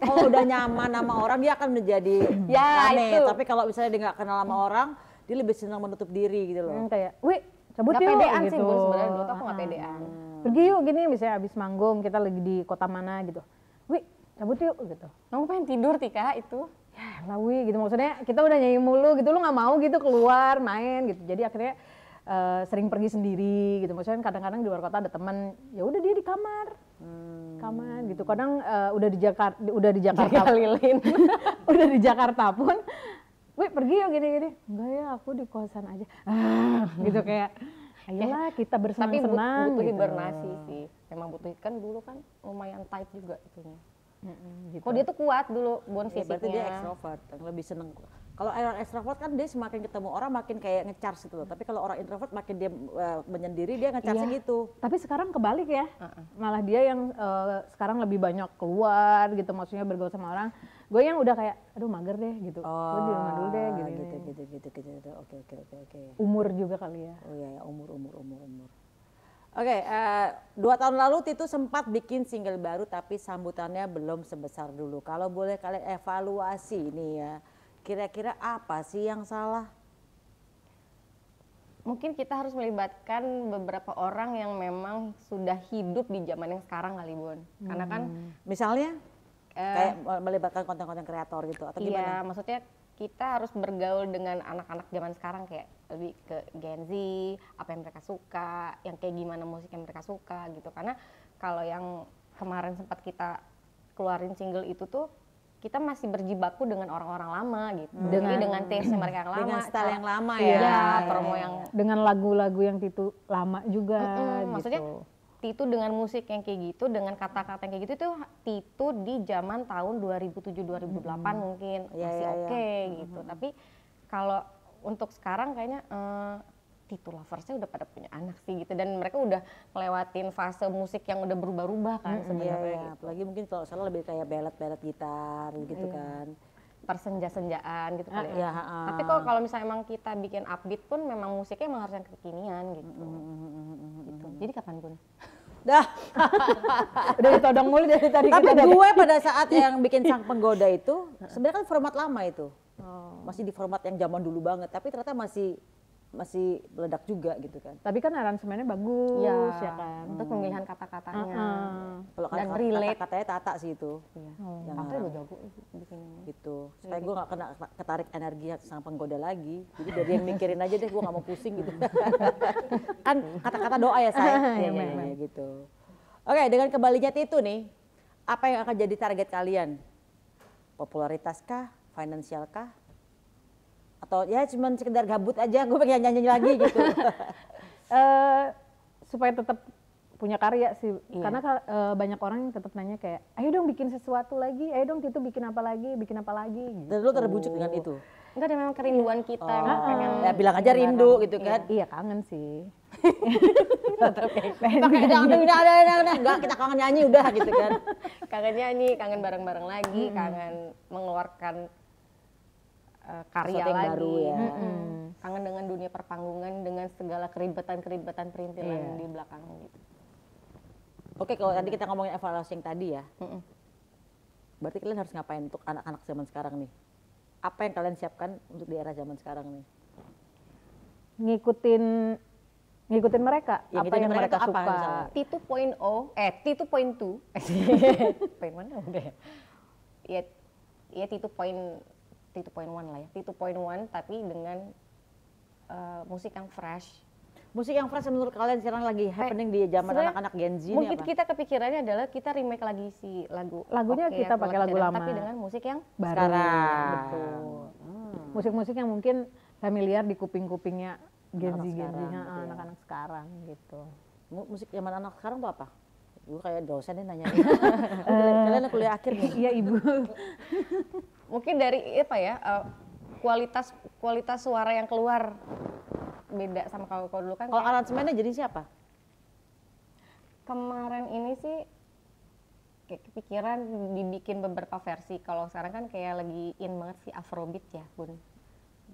kalau udah nyaman sama orang dia akan menjadi Ya, rame. itu. Tapi kalau misalnya dia nggak kenal sama orang, dia lebih senang menutup diri gitu loh. Kayak, wih cabut Gak yuk pedean gitu. sih Bun sebenarnya, dulu tuh aku gak pedean. Pergi yuk gini, misalnya abis manggung kita lagi di kota mana gitu. Wih cabut yuk gitu. Kamu pengen tidur Tika itu? Ya lah wih gitu, maksudnya kita udah nyanyi mulu gitu, lu nggak mau gitu keluar main gitu. Jadi akhirnya sering pergi sendiri gitu. Maksudnya kadang-kadang di luar kota ada teman, ya udah dia di kamar. Kamar gitu. Kadang udah di Jakarta Lilin. udah di Jakarta pun, wih pergi yuk gini-gini. Enggak ya, aku di kosan aja. Gitu kayak, ayolah kita Tapi bersenang-senang. butuh gitu. hibernasi sih. Memang butuh, kan dulu kan lumayan tight juga itunya. Gitu. Kok dia tuh kuat dulu Bun Ya, berarti dia fisiknya. extrovert, yang lebih seneng. Kalau orang extrovert kan dia semakin ketemu orang makin kayak ngecharge gitu loh. Tapi kalau orang introvert makin dia menyendiri dia ngecharge Iya. gitu. Tapi sekarang kebalik ya, malah dia yang sekarang lebih banyak keluar gitu, maksudnya bergaul sama orang. Gue yang udah kayak, aduh mager deh gitu, gue di rumah dulu deh gitu. Gitu. Oke. Umur juga kali ya. Oh iya ya, umur. Oke, 2 tahun lalu Titu sempat bikin single baru tapi sambutannya belum sebesar dulu. Kalau boleh kalian evaluasi nih ya, kira-kira apa sih yang salah? Mungkin kita harus melibatkan beberapa orang yang memang sudah hidup di zaman yang sekarang kali Bun. Karena kan Misalnya kayak melibatkan konten-konten kreator gitu atau iya, gimana? maksudnya kita harus bergaul dengan anak-anak zaman sekarang, kayak lebih ke Gen Z, apa yang mereka suka, yang kayak gimana musik yang mereka suka gitu. Karena kalau yang kemarin sempat kita keluarin single itu tuh kita masih berjibaku dengan orang-orang lama gitu. Jadi dengan taste mereka yang lama, Dengan style yang lama Iya, ya. ya, promo yang dengan lagu-lagu yang Titu lama juga gitu. maksudnya Titu dengan musik yang kayak gitu, dengan kata-kata yang kayak gitu tuh Titu di zaman tahun 2007-2008 mungkin Iya, masih iya, oke gitu. Tapi kalau untuk sekarang kayaknya Titu loversnya udah pada punya anak sih gitu, dan mereka udah ngelewatin fase musik yang udah berubah-ubah kan sebenarnya. Iya, Gitu. apalagi mungkin kalau salah lebih kayak belet-belet gitar gitu kan. Persenja-senjaan gitu kali ya. Iya, Tapi kalau misalnya emang kita bikin upbeat pun memang musiknya emang harus yang kekinian gitu. Gitu. Jadi kapan pun. Dah. Udah ditodong mulu dari tadi. Tapi kita gue pada saat yang bikin Sang Penggoda itu, sebenarnya kan format lama itu. Masih di format yang zaman dulu banget, tapi ternyata masih meledak juga gitu kan. Tapi kan aransemennya bagus ya kan. Untuk pemilihan kata-katanya. Kalau Dan relate. katanya Tata sih itu. Iya. Yang Tata juga jago bikinnya. gitu. Supaya gue gak kena ketarik energi Sang Penggoda lagi. Jadi dari yang mikirin aja deh, gue gak mau pusing gitu. Kan kata-kata doa ya saya. Iya, gitu. Oke, dengan kembalinya Titu nih, apa yang akan jadi target kalian? Popularitas kah? Finansial kah? Atau ya cuman sekedar gabut aja, gue pengen nyanyi lagi gitu. Supaya tetap punya karya sih, karena banyak orang yang tetap nanya kayak, ayo dong bikin sesuatu lagi, ayo dong Titu bikin apa lagi gitu. Dan lu terbujuk dengan itu? Enggak, ada memang kerinduan kita emang pengen. Ya bilang aja rindu gitu kan. Iya kangen sih. Enggak, kita kangen nyanyi udah gitu kan. Kangen nyanyi, kangen bareng-bareng lagi, kangen mengeluarkan karya Sesuatu yang lagi. baru ya. Kangen dengan dunia perpanggungan, dengan segala keribetan-keribetan perintilan di belakang gitu. Oke, kalau tadi kita ngomongin evaluasi yang tadi ya. Berarti kalian harus ngapain untuk anak-anak zaman sekarang nih? Apa yang kalian siapkan untuk di era zaman sekarang nih? Ngikutin mereka, Ya, apa ngikutin yang mereka mereka tuh apa suka. misalnya? T2.2, poin mana udah ya? Ya T2.1 lah ya, T2.1 tapi dengan musik yang fresh. Musik yang fresh menurut kalian sekarang lagi happening di zaman Sebenarnya anak-anak Gen Z ini mungkin apa? kita kepikirannya adalah kita remake lagi si Lagunya Oke, kita pakai lagu Kejadian, lama. tapi dengan musik yang Baru. Sekarang. Betul. Musik-musik yang mungkin familiar di kuping-kupingnya Gen Z, Anak-anak Gen Z, sekarang gitu ya. anak-anak sekarang gitu. Musik zaman anak sekarang tuh apa? Gue kayak dosen nih nanya. Kalian kuliah akhir nih. Iya Ibu. Mungkin dari apa ya, kualitas suara yang keluar beda sama kalau dulu kan. Kalau kayak aransemennya jadi siapa? kemarin ini sih kayak kepikiran dibikin beberapa versi. Kalau sekarang kan kayak lagi in banget sih Afrobeat ya Bun.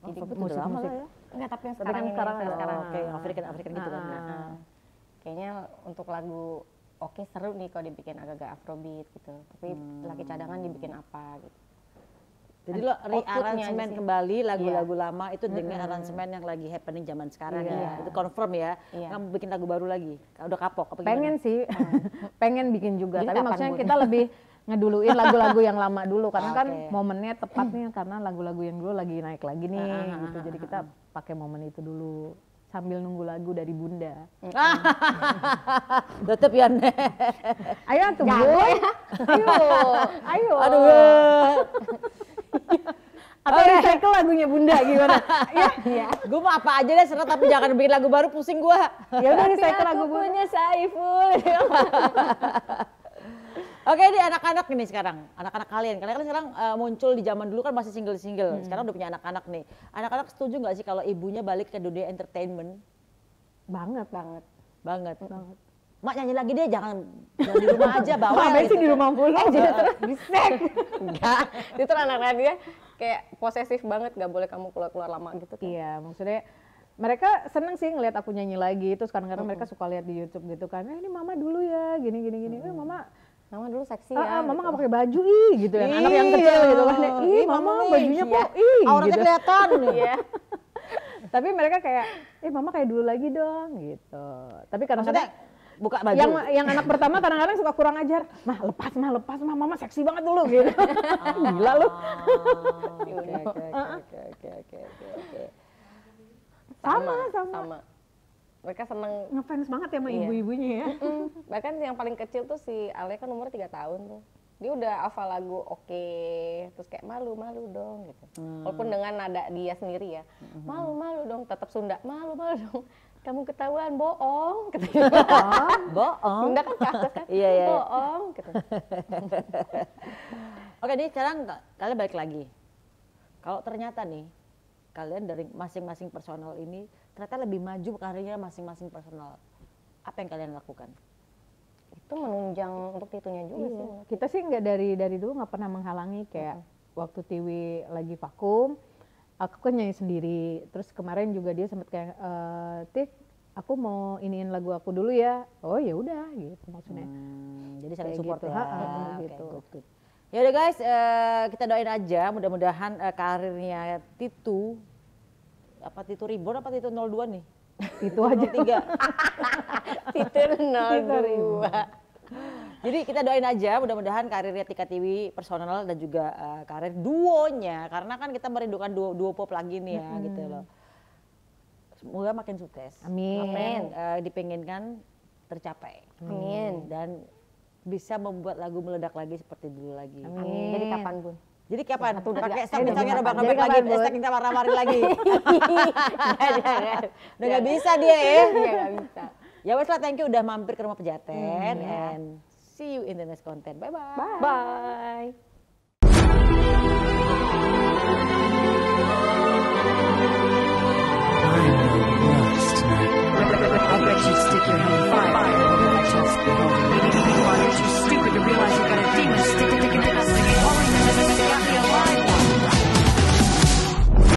Jadi Afrobeat musik- udah lama musik. lah ya. enggak, tapi yang Tapi sekarang kan ini, sekarang yang ada- sekarang. Oke, African gitu kan. Kayaknya untuk lagu oke seru nih kalau dibikin agak-agak Afrobeat gitu. Tapi lagi cadangan dibikin apa gitu. Jadi lo Outputnya rearansemen aja sih. kembali lagu-lagu lama itu dengan aransemen yang lagi happening zaman sekarang ya. Itu confirm ya. Iya. Kamu bikin lagu baru lagi. Udah kapok apa gimana? Pengen sih, pengen bikin juga. Jadi Tapi kapan, maksudnya Bun? kita lebih ngeduluin lagu-lagu yang lama dulu karena kan Oke. momennya tepat nih karena lagu-lagu yang dulu lagi naik lagi nih gitu. Jadi kita pakai momen itu dulu sambil nunggu lagu dari Bunda. Tutup ya, Nek. Ayo tuh Bun. Ayo. Ayo. Aduh. Atau recycle lagunya Bunda gimana? Iya. Gue mau apa aja deh serah tapi jangan bikin lagu baru pusing gue. Ya udah recycle lagu Bunda. punya Saiful. Oke, ini anak-anak ini sekarang, anak-anak kalian kan sekarang muncul di zaman dulu kan masih single-single, sekarang udah punya anak-anak nih. Anak-anak setuju nggak sih kalau ibunya balik ke dunia entertainment? Banget. Banget. Mak nyanyi lagi deh, jangan di rumah aja bawa. Ngapain sih di rumah mulu? Bisek. Enggak. Itu anak-anak dia kayak posesif banget, gak boleh kamu keluar-keluar lama gitu kan. Iya, maksudnya mereka seneng sih ngeliat aku nyanyi lagi. Terus kadang-kadang mereka suka lihat di YouTube gitu kan. Ini mama dulu ya, gini. Mama dulu seksi ya. Mama nggak gitu. pakai baju, gitu ya. Anak yang kecil gitu kan. Ih, mama bajunya kok, Auratnya gitu. kelihatan. Iya. Tapi mereka kayak, mama kayak dulu lagi dong, gitu. Tapi kadang-kadang Maksudnya buka baju. yang anak pertama kadang-kadang suka kurang ajar. Mah lepas, mama seksi banget dulu, gitu. Gila lu. Oke. Sama. Mereka seneng. Ngefans banget ya sama Iya. ibu-ibunya ya. Bahkan yang paling kecil tuh si Ale kan umurnya 3 tahun tuh. Dia udah hafal lagu oke, terus kayak malu dong gitu. Walaupun dengan nada dia sendiri ya. Malu dong, tetap Sunda. Malu dong. Kamu ketahuan bohong, katanya. Bohong. Sunda kan kasar kan. Iya. Bohong gitu. Oke, nih sekarang kalian balik lagi. Kalau ternyata nih kalian dari masing-masing personal ini ternyata lebih maju karirnya masing-masing personal, apa yang kalian lakukan? Itu menunjang untuk titunya juga sih. Kita sih nggak dari dulu nggak pernah menghalangi kayak waktu Tiwi lagi vakum, aku kan nyanyi sendiri. Terus kemarin juga dia sempat kayak Tik, aku mau iniin lagu aku dulu ya. Oh ya udah gitu maksudnya. Jadi saling Kayak support gitu, ya. gitu. Oke, good. Ya udah guys, kita doain aja mudah-mudahan karirnya Titu Reborn apa Titu 02 nih? Itu aja. 03. Titu 02. Jadi kita doain aja mudah-mudahan karirnya Tika Tiwi personal dan juga karir duonya karena kan kita merindukan duo pop lagi nih ya gitu loh. Semoga makin sukses. Amin. Apa yang dipengenkan tercapai. Amin. Dan bisa membuat lagu meledak lagi seperti dulu lagi. Amin. Jadi kapan Bun? Jadi kapan? Satu udah Pakai tidak. stok-stoknya Jadi robek-robek kapan, lagi, Bun? stok kita warna-warni lagi. Jangan. Udah gak bisa dia ya. Iya gak bisa. Ya wes lah, thank you udah mampir ke Rumah Pejaten and see you in the next content. Bye-bye. Bye.